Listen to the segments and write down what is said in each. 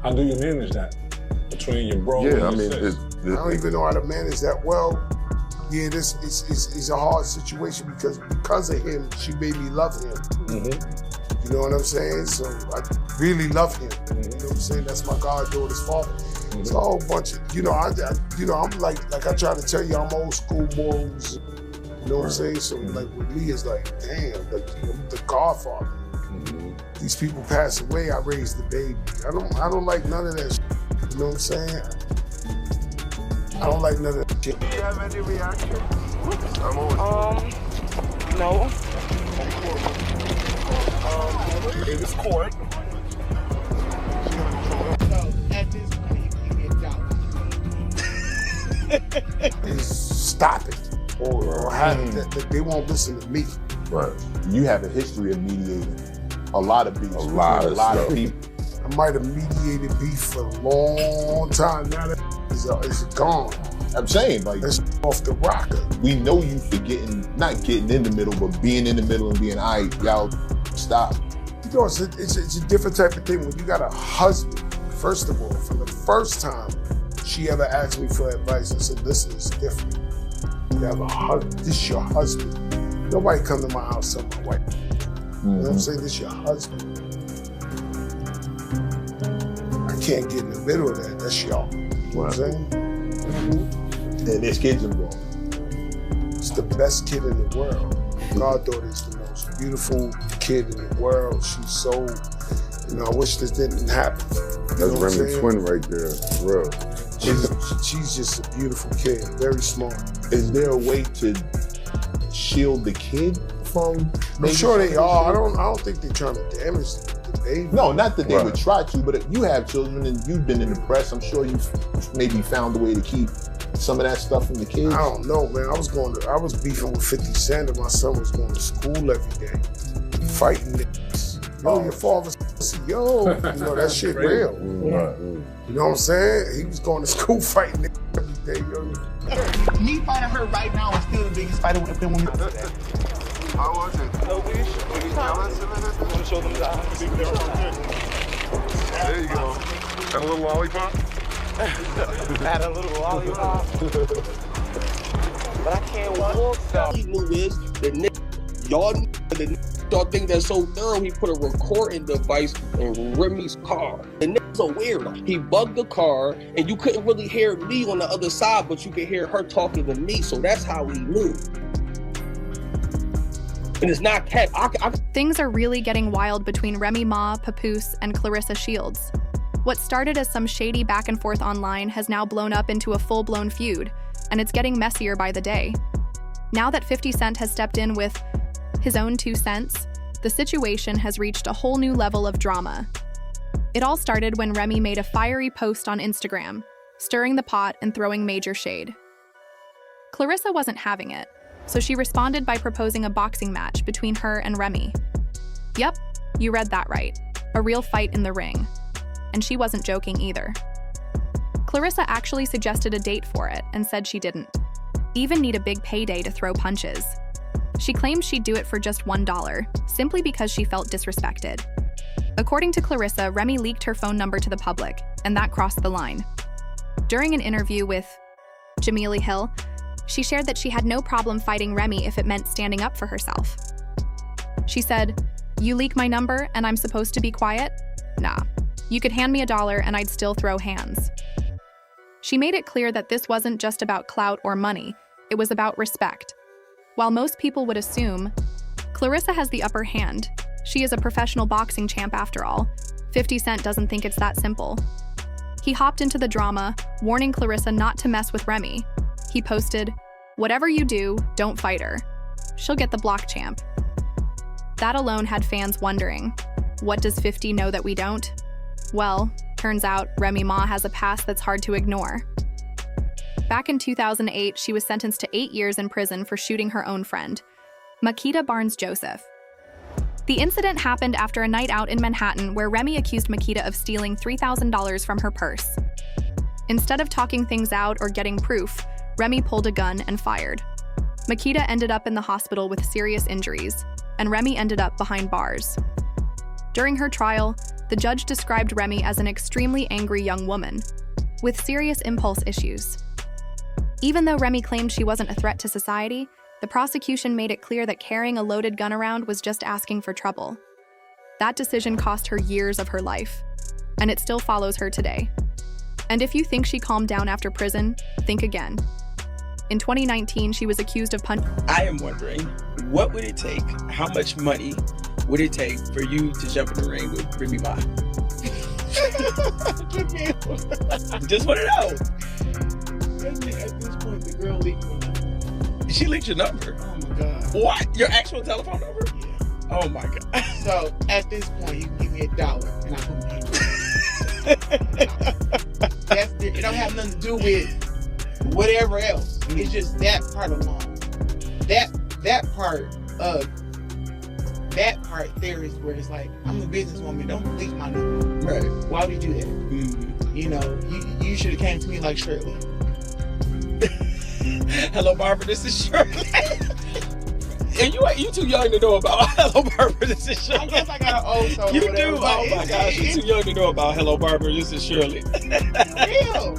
How do you manage that between your bro Yeah, I and mean, your sis? I don't even know how to manage that well. Yeah, this is a hard situation because of him, she made me love him. You know what I'm saying? So I really love him. You know what I'm saying? That's my goddaughter's father. It's a whole bunch of, I'm like I try to tell you, I'm old school morals. You know what I'm saying? So like with me, it's like, damn, like I'm the godfather. These people pass away, I raised the baby. I don't like none of that shit. You know what I'm saying? I don't like none of that shit. Do you have any reaction? No. It was court. So at this point, you get down. Stop it. Or they won't listen to me. Right. You have a history of mediating a lot of beef. A lot of people. I might have mediated beef for a long time. Now that is gone. I'm saying, like, that's off the rocker. We know you for not getting in the middle, but being in the middle and being, all right, y'all stop. You know, it's a different type of thing when you got a husband. First of all, for the first time she ever asked me for advice, I said, listen, it's different. You have a husband. This is your husband. Nobody come to my house tell my wife. You know what I'm saying? This is your husband. I can't get in the middle of that. That's y'all. You know what I'm saying? And there's kids involved. It's the best kid in the world. My goddaughter is the most beautiful kid in the world. She's so, I wish this didn't happen. That's Remy's twin right there, for real. She's just a beautiful kid, very smart. Is there a way to shield the kid from? I'm sure they are. I don't think they're trying to damage the baby. No, not that they would try to, but if you have children and you've been in the press, I'm sure you've maybe found a way to keep some of that stuff from the kids. I don't know, man. I was beefing with 50 Cent and my son was going to school every day, fighting niggas. Yo, your father's yo, that shit real. You know what I'm saying? He was going to school fighting niggas every day, yo. Me fighting her right now is still the biggest fight with the woman. How was it? No wish. Were you jealous of it? I want to show them that I'm a big difference. There you go. And a little lollipop? Had a little lollipop. But I can't walk though. The move is y'all think that's so thorough, he put a recording device in Remy's car. The nigga's a weirdo. He bugged the car, and you couldn't really hear me on the other side, but you could hear her talking to me, so that's how he knew. And it's not cat. Things are really getting wild between Remy Ma, Papoose, and Claressa Shields. What started as some shady back and forth online has now blown up into a full-blown feud, and it's getting messier by the day. Now that 50 Cent has stepped in with his own 2 cents, the situation has reached a whole new level of drama. It all started when Remy made a fiery post on Instagram, stirring the pot and throwing major shade. Claressa wasn't having it, so she responded by proposing a boxing match between her and Remy. Yep, you read that right. A real fight in the ring. And she wasn't joking either. Claressa actually suggested a date for it and said she didn't even need a big payday to throw punches. She claimed she'd do it for just $1, simply because she felt disrespected. According to Claressa, Remy leaked her phone number to the public, and that crossed the line. During an interview with Jamili Hill, she shared that she had no problem fighting Remy if it meant standing up for herself. She said, "You leak my number and I'm supposed to be quiet? Nah. You could hand me $1 and I'd still throw hands." She made it clear that this wasn't just about clout or money, it was about respect. While most people would assume, Claressa has the upper hand. She is a professional boxing champ after all. 50 Cent doesn't think it's that simple. He hopped into the drama, warning Claressa not to mess with Remy. He posted, "Whatever you do, don't fight her. She'll get the block champ." That alone had fans wondering, what does 50 know that we don't? Well, turns out Remy Ma has a past that's hard to ignore. Back in 2008, she was sentenced to 8 years in prison for shooting her own friend, Makita Barnes-Joseph. The incident happened after a night out in Manhattan where Remy accused Makita of stealing $3,000 from her purse. Instead of talking things out or getting proof, Remy pulled a gun and fired. Makita ended up in the hospital with serious injuries, and Remy ended up behind bars. During her trial, the judge described Remy as an extremely angry young woman with serious impulse issues. Even though Remy claimed she wasn't a threat to society, the prosecution made it clear that carrying a loaded gun around was just asking for trouble. That decision cost her years of her life, and it still follows her today. And if you think she calmed down after prison, think again. In 2019, she was accused of punching. I am wondering, what would it take? How much money would it take for you to jump in the ring with Remy Ma? Just want to know. At this point, the girl leaked my number. She leaked your number? Oh my God. What? Your actual telephone number? Yeah. Oh my God. So at this point, you can give me $1 and I put my hand. It don't have nothing to do with whatever else. It's just that part alone. That part there is where it's like, I'm a businesswoman. Don't leak my number. Right. Why would you do that? Mm-hmm. You know, you should have came to me like Shirley. Hello, Barbara. This is Shirley. And you too young to know about Hello, Barbara. This is Shirley. I guess I got an old soul. You whatever, do? Oh my gosh, you're too young to know about Hello, Barbara. This is Shirley. Real.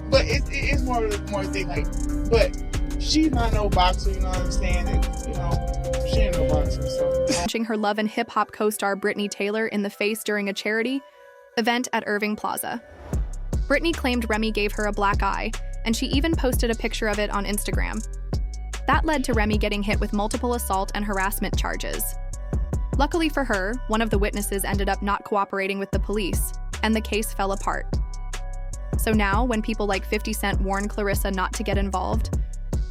But it's more thing like, but she's not no boxer, you know what I'm saying? You know, she ain't no boxer, so. Punching her Love and Hip Hop co-star Brittany Taylor in the face during a charity event at Irving Plaza. Brittany claimed Remy gave her a black eye, and she even posted a picture of it on Instagram. That led to Remy getting hit with multiple assault and harassment charges. Luckily for her, one of the witnesses ended up not cooperating with the police, and the case fell apart. So now, when people like 50 Cent warn Claressa not to get involved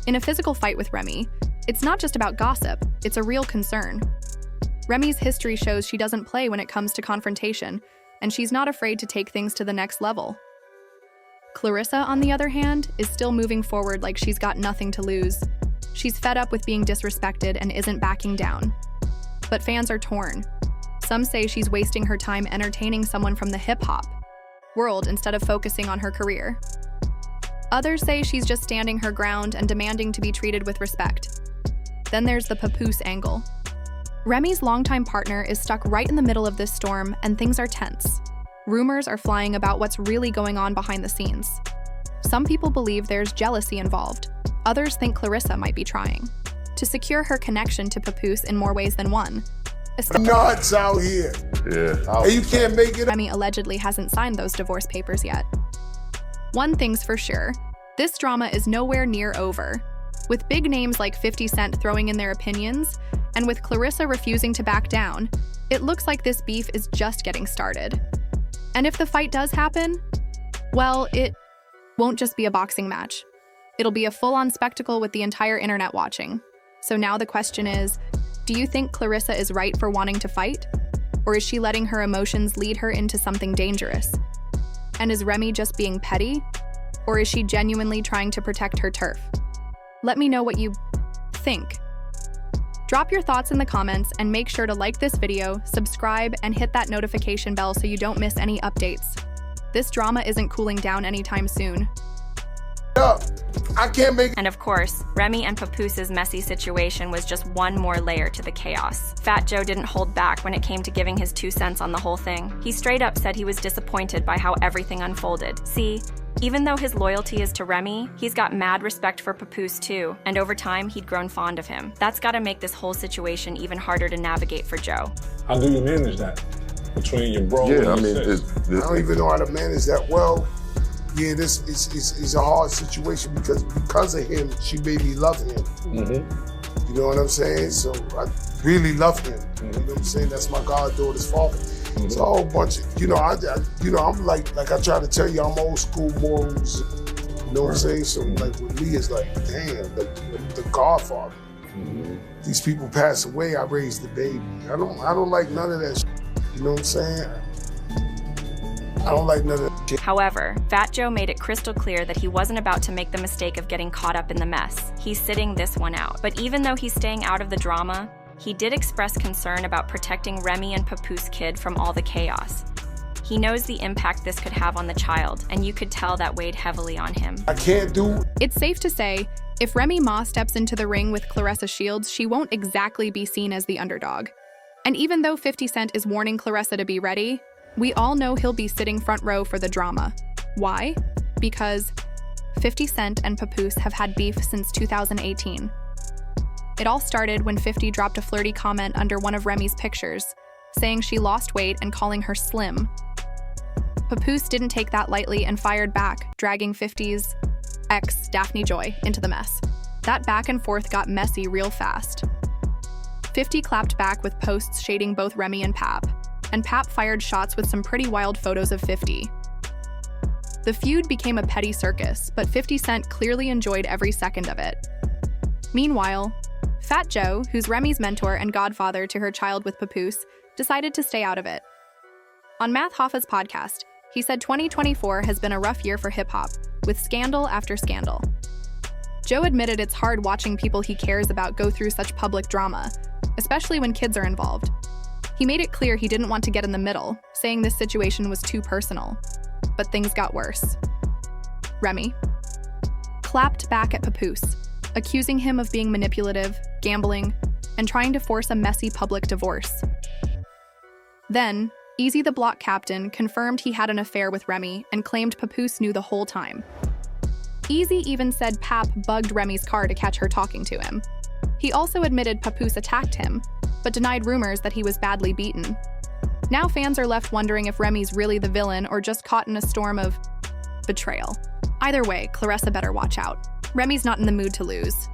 in a physical fight with Remy, it's not just about gossip, it's a real concern. Remy's history shows she doesn't play when it comes to confrontation, and she's not afraid to take things to the next level. Claressa, on the other hand, is still moving forward like she's got nothing to lose. She's fed up with being disrespected and isn't backing down. But fans are torn. Some say she's wasting her time entertaining someone from the hip-hop world instead of focusing on her career. Others say she's just standing her ground and demanding to be treated with respect. Then there's the Papoose angle. Remy's longtime partner is stuck right in the middle of this storm, and things are tense. Rumors are flying about what's really going on behind the scenes. Some people believe there's jealousy involved. Others think Claressa might be trying to secure her connection to Papoose in more ways than one. Nuts out here. Yeah. And you can't make it. Remy allegedly hasn't signed those divorce papers yet. One thing's for sure, this drama is nowhere near over. With big names like 50 Cent throwing in their opinions, and with Claressa refusing to back down, it looks like this beef is just getting started. And if the fight does happen, well, it won't just be a boxing match. It'll be a full-on spectacle with the entire internet watching. So now the question is, do you think Claressa is right for wanting to fight? Or is she letting her emotions lead her into something dangerous? And is Remy just being petty? Or is she genuinely trying to protect her turf? Let me know what you think. Drop your thoughts in the comments and make sure to like this video, subscribe, and hit that notification bell so you don't miss any updates. This drama isn't cooling down anytime soon. I can't make it. And of course, Remy and Papoose's messy situation was just one more layer to the chaos. Fat Joe didn't hold back when it came to giving his 2 cents on the whole thing. He straight up said he was disappointed by how everything unfolded. See, even though his loyalty is to Remy, he's got mad respect for Papoose too, and over time he'd grown fond of him. That's gotta make this whole situation even harder to navigate for Joe. How do you manage that between your bro Yeah, and I your mean, sis? I don't even know how to manage that well. Yeah, this is a hard situation because of him, she made me love him. Mm-hmm. You know what I'm saying? So I really love him. You know what I'm saying? That's my goddaughter's father. Mm-hmm. It's a whole bunch of, I'm like I try to tell you, I'm old school morals. You know what I'm saying? So like with me, it's like, damn, like the godfather. Mm-hmm. These people pass away, I raised the baby. I don't like none of that shit. You know what I'm saying? I don't like none of that shit. However, Fat Joe made it crystal clear that he wasn't about to make the mistake of getting caught up in the mess. He's sitting this one out. But even though he's staying out of the drama, he did express concern about protecting Remy and Papoose kid from all the chaos. He knows the impact this could have on the child, and you could tell that weighed heavily on him. I can't do. It's safe to say, if Remy Ma steps into the ring with Claressa Shields, she won't exactly be seen as the underdog. And even though 50 Cent is warning Claressa to be ready, We all know he'll be sitting front row for the drama. Why? Because 50 Cent and Papoose have had beef since 2018. It all started when 50 dropped a flirty comment under one of Remy's pictures, saying she lost weight and calling her slim. Papoose didn't take that lightly and fired back, dragging 50's ex, Daphne Joy, into the mess. That back and forth got messy real fast. 50 clapped back with posts shading both Remy and Pap, and Pap fired shots with some pretty wild photos of 50. The feud became a petty circus, but 50 Cent clearly enjoyed every second of it. Meanwhile, Fat Joe, who's Remy's mentor and godfather to her child with Papoose, decided to stay out of it. On Math Hoffa's podcast, he said 2024 has been a rough year for hip-hop, with scandal after scandal. Joe admitted it's hard watching people he cares about go through such public drama, especially when kids are involved. He made it clear he didn't want to get in the middle, saying this situation was too personal. But things got worse. Remy clapped back at Papoose, accusing him of being manipulative, gambling, and trying to force a messy public divorce. Then, Easy the Block Captain confirmed he had an affair with Remy and claimed Papoose knew the whole time. Easy even said Pap bugged Remy's car to catch her talking to him. He also admitted Papoose attacked him, but denied rumors that he was badly beaten. Now fans are left wondering if Remy's really the villain or just caught in a storm of betrayal. Either way, Claressa better watch out. Remy's not in the mood to lose.